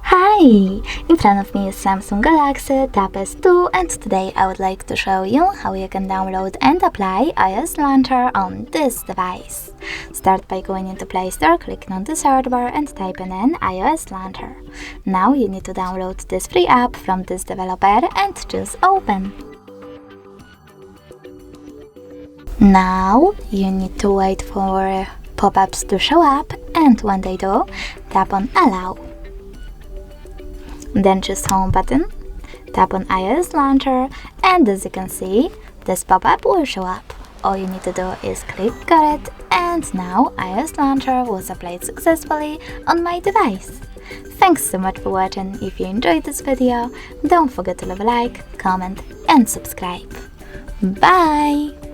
Hi! In front of me is Samsung Galaxy Tab S2 and today I would like to show you how you can download and apply iOS Launcher on this device. Start by going into Play Store, clicking on the search bar and typing in iOS Launcher. Now you need to download this free app from this developer and choose Open. Now you need to wait for pop-ups to show up, and when they do, tap on Allow. Then choose Home button, tap on iOS Launcher, and as you can see, this pop-up will show up. All you need to do is click Got it, and now iOS Launcher was applied successfully on my device. Thanks so much for watching. If you enjoyed this video, don't forget to leave a like, comment and subscribe. Bye!